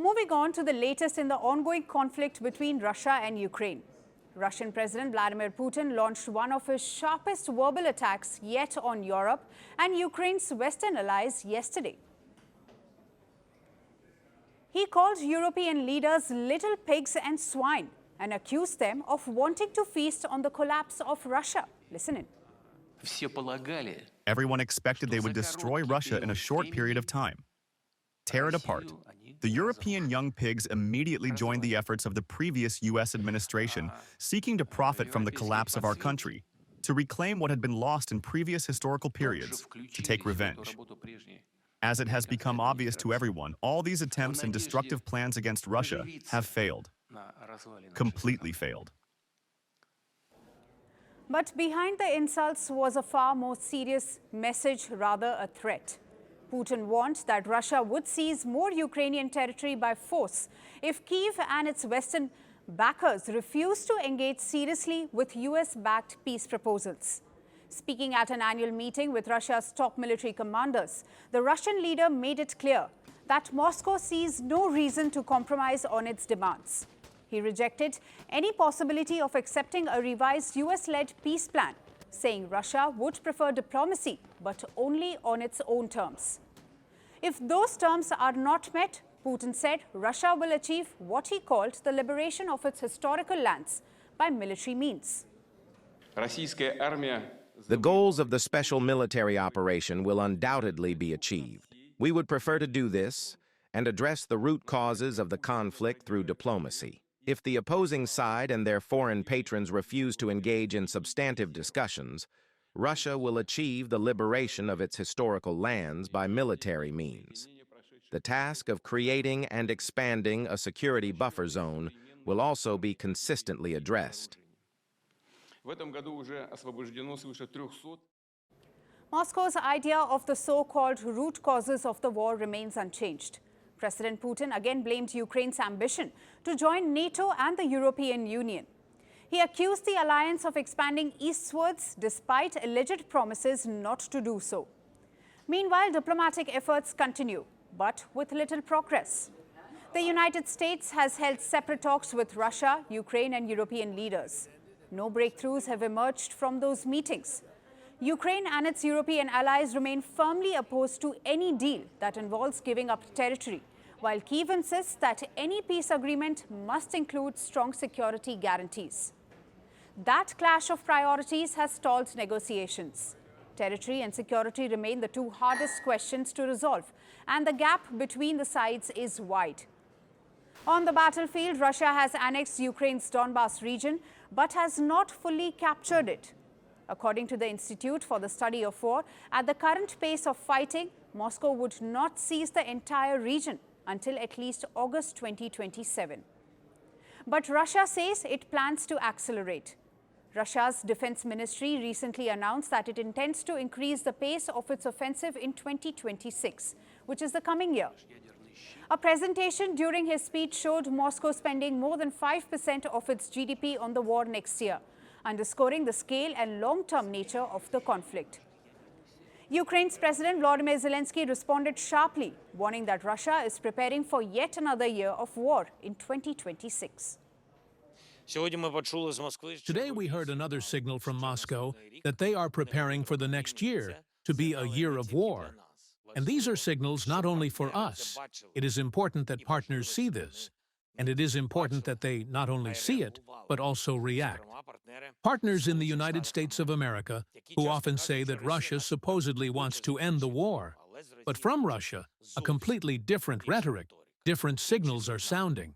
Moving on to the latest in the ongoing conflict between Russia and Ukraine. Russian President Vladimir Putin launched one of his sharpest verbal attacks yet on Europe and Ukraine's Western allies yesterday. He called European leaders little pigs and swine and accused them of wanting to feast on the collapse of Russia. Listen in. Everyone expected they would destroy Russia in a short period of time, tear it apart. The European young pigs immediately joined the efforts of the previous U.S. administration, seeking to profit from the collapse of our country, to reclaim what had been lost in previous historical periods, to take revenge. As it has become obvious to everyone, all these attempts and destructive plans against Russia have failed, completely failed. But behind the insults was a far more serious message, rather a threat. Putin warned that Russia would seize more Ukrainian territory by force if Kyiv and its Western backers refused to engage seriously with US-backed peace proposals. Speaking at an annual meeting with Russia's top military commanders, the Russian leader made it clear that Moscow sees no reason to compromise on its demands. He rejected any possibility of accepting a revised US-led peace plan, saying Russia would prefer diplomacy, but only on its own terms. If those terms are not met, Putin said Russia will achieve what he called the liberation of its historical lands by military means. The goals of the special military operation will undoubtedly be achieved. We would prefer to do this and address the root causes of the conflict through diplomacy. If the opposing side and their foreign patrons refuse to engage in substantive discussions, Russia will achieve the liberation of its historical lands by military means. The task of creating and expanding a security buffer zone will also be consistently addressed. Moscow's idea of the so-called root causes of the war remains unchanged. President Putin again blamed Ukraine's ambition to join NATO and the European Union. He accused the alliance of expanding eastwards despite alleged promises not to do so. Meanwhile, diplomatic efforts continue, but with little progress. The United States has held separate talks with Russia, Ukraine and European leaders. No breakthroughs have emerged from those meetings. Ukraine and its European allies remain firmly opposed to any deal that involves giving up territory, while Kyiv insists that any peace agreement must include strong security guarantees. That clash of priorities has stalled negotiations. Territory and security remain the two hardest questions to resolve, and the gap between the sides is wide. On the battlefield, Russia has annexed Ukraine's Donbas region, but has not fully captured it. According to the Institute for the Study of War, at the current pace of fighting, Moscow would not seize the entire region until at least August 2027. But Russia says it plans to accelerate. Russia's defense ministry recently announced that it intends to increase the pace of its offensive in 2026, which is the coming year. A presentation during his speech showed Moscow spending more than 5% of its GDP on the war next year, underscoring the scale and long-term nature of the conflict. Ukraine's President Vladimir Zelensky responded sharply, warning that Russia is preparing for yet another year of war in 2026. Today we heard another signal from Moscow that they are preparing for the next year to be a year of war. And these are signals not only for us. It is important that partners see this. And it is important that they not only see it, but also react. Partners in the United States of America, who often say that Russia supposedly wants to end the war. But from Russia, a completely different rhetoric, different signals are sounding.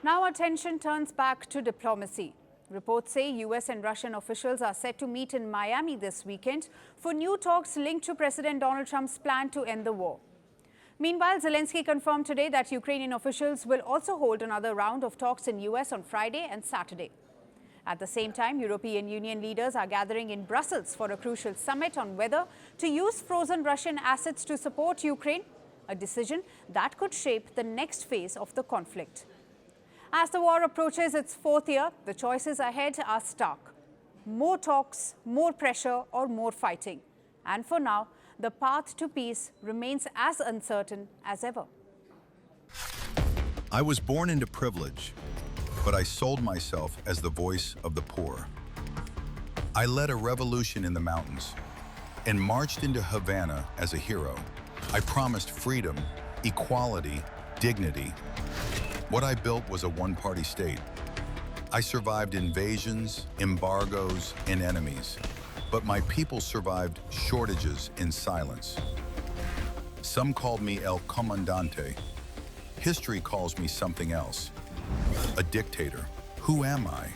Now attention turns back to diplomacy. Reports say US and Russian officials are set to meet in Miami this weekend for new talks linked to President Donald Trump's plan to end the war. Meanwhile, Zelensky confirmed today that Ukrainian officials will also hold another round of talks in US on Friday and Saturday. At the same time, European Union leaders are gathering in Brussels for a crucial summit on whether to use frozen Russian assets to support Ukraine, a decision that could shape the next phase of the conflict. As the war approaches its fourth year, the choices ahead are stark. More talks, more pressure, or more fighting. And for now, the path to peace remains as uncertain as ever. I was born into privilege, but I sold myself as the voice of the poor. I led a revolution in the mountains and marched into Havana as a hero. I promised freedom, equality, dignity. What I built was a one-party state. I survived invasions, embargoes, and enemies, but my people survived shortages in silence. Some called me El Comandante. History calls me something else. A dictator. Who am I?